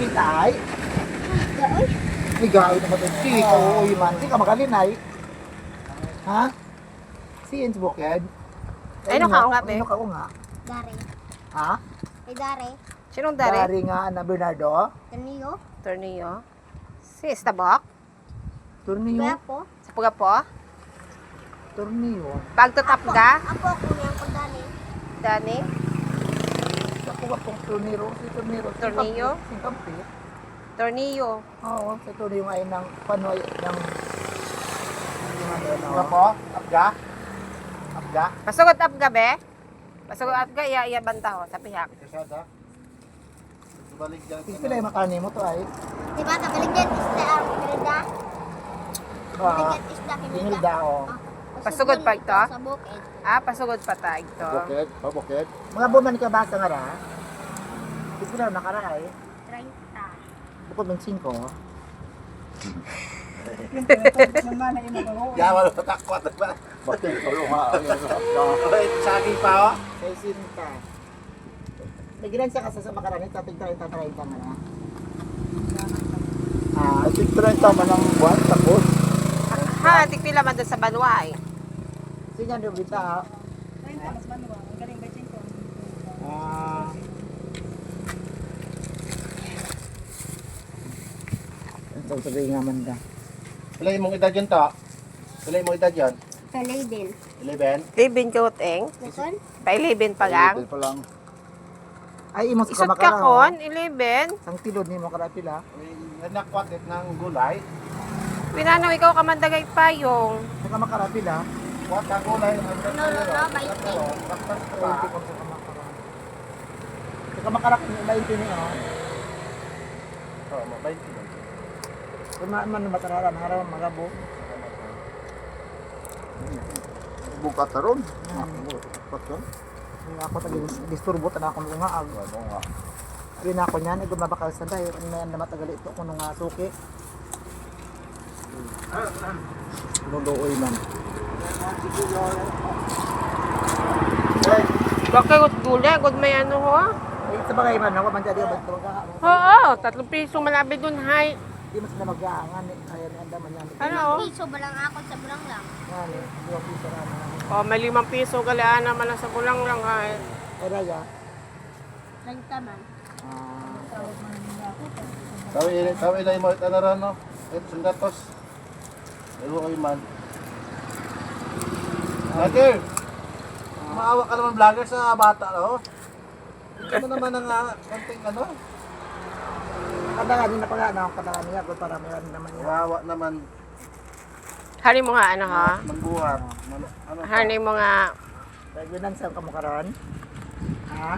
Sweet ay. Gaoy. Ligaw naman ito. Sweet. Oo, man. Di ka makalinay. Ha? Si Jens Bukid. Ay, no ka nga, be? Ano ka nga? Dare. Ha? Ay, dare. Sinong dari? Dari nga na Bernardo. Taniyo. Tornillo. Si Estabok? Tornillo. Kaya po. Sa Pugapo? Tornillo. Pagtatapga? Apo ako niyang pagdani. Dani? Ako ba pong Tornillo? Si Tornillo. Tornillo? Si Kampi. Tornillo. Oo, si Tornillo ay ng panoy ng... Ano po? Abga? Abga? Pasugot apga, be? Pasugot apga, iya banta ho, sa pihak. Kasada? Balik dyan. Ito na yung makani mo to ay. Diba, kabaligyan isda ang kinilda. Kabaligyan isda kinilda. Kinilda o. Pasugod pa ito? Sa bukid. Ah, pasugod pa tayo ito. Bukid? Bukid? Mga buman ka basa nga ra. Ito na nakaraay. 30. Bukod ng 5. Yawa na takwat ba? Bakit tulong ha? Saging pa o? Kay Sinta. May ginansya ka sa makarani, tatig 30 nga na. Ah, tig 30 man ang buwan, tapos. Ha, tikpila man doon sa Banway. Sinya nyo bita. Ah, Ito sabihin nga man ka. ilay mong edad yun to? Ilay mong edad yun? Kalay din. 11? Libin ka uteng. Lakon? Pa-11 pa lang. pa lang. Ay, imos ka Isot ka makara. kon, 11. Ang tilod ni mo kara pila. Nakwat ng gulay. Pinanaw ikaw kamandagay payong. Saka makara pila. Kwat ng gulay. No, 20. Baktas 20 pa. kung saka makara. Saka makara kung ilayin pini o. Oo, mabait ko. Kung man matararan, haraman magabo. Bukat na ron. Kung ako taging disturbo na akong lungaag. Ano nga? Sabi na ako niyan, ito mabakal sa tayo. Ano na yan na matagali ito kung nung suki. Luluoy man. Bakit gulay, good may ano ho? Ay, sa bagay man, ako man dyan, ba't mag-aangan? Oo, 3 piso malabi dun, hay. Di mas na mag-aangan. Kaya ni Anda man yan. Ano? Piso ba lang ako sa bulang lang? Yan, 2 piso na naman. Oh, may 5 piso galaan naman lang sa bulang lang, hay. Ay, Raya. 30 man. Tawi ilay mo ito na ron, no? Ito, sandatos. Iluoy man. Vlogger! Maawa ka naman vlogger sa bata, no? Ito mo naman ang konting ano? Kadangan din na pala, ano, kadangan niya, kung para meron naman niya. Maawa naman Hari mo nga ano ha? magbuhat. Ano pa? Hari mo nga. Regulan saan ka mo karon? Ha?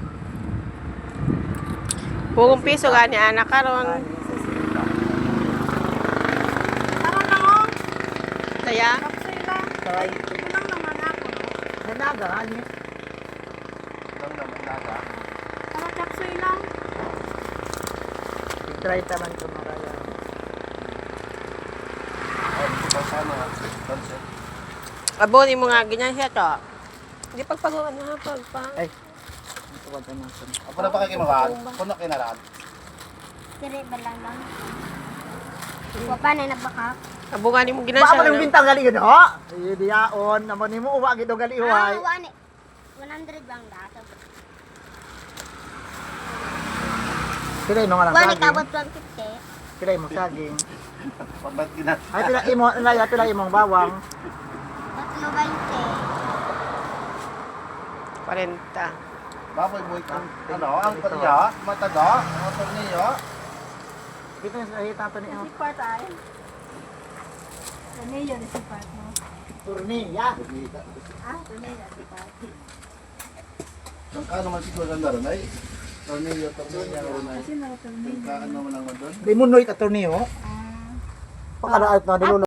Pugong piso gani anak karon. Karon lang oh. Kaya? Kapsoy lang. Ay, Bulang naman ako. nanaga, ano? Lang naman naga. Karon kapsoy lang. 30 man ko maraya. Ay, dito pa sana. Concept. Aboni mo nga ganyan siya to. Hindi pagpaguan na pagpang. Ay, ito ba naman sa Ako na pa kay Kimawag? Puno kinaran. Kiri ba lang lang. Wapa na nabakak. Abungan mo ginan Baka siya. mo yung bintang gali yun, ho? Ay, diyaon, naman ni mo, uwa, gido gali, huway. wani. 100 bang dato. Kilay mo nga lang Wani saging. kabot 150. Kilay mo saging. Pagbat ginan. Ay, pila imo, nalaya, pila imong bawang. Tatlo 20. 40. Baboy mo itong, ano, ang panya, mataga, ang tornilyo. Dito yung sa hita to niyo. Part ay. Ano yun si part mo? Turniya. Ah, ano yun si part? Ang kano man siguro ang laro, ay. Tornilyo, ay. Ang kaano man ang doon. Di mo noy ka turniyo. Pakalaat na, nilulo.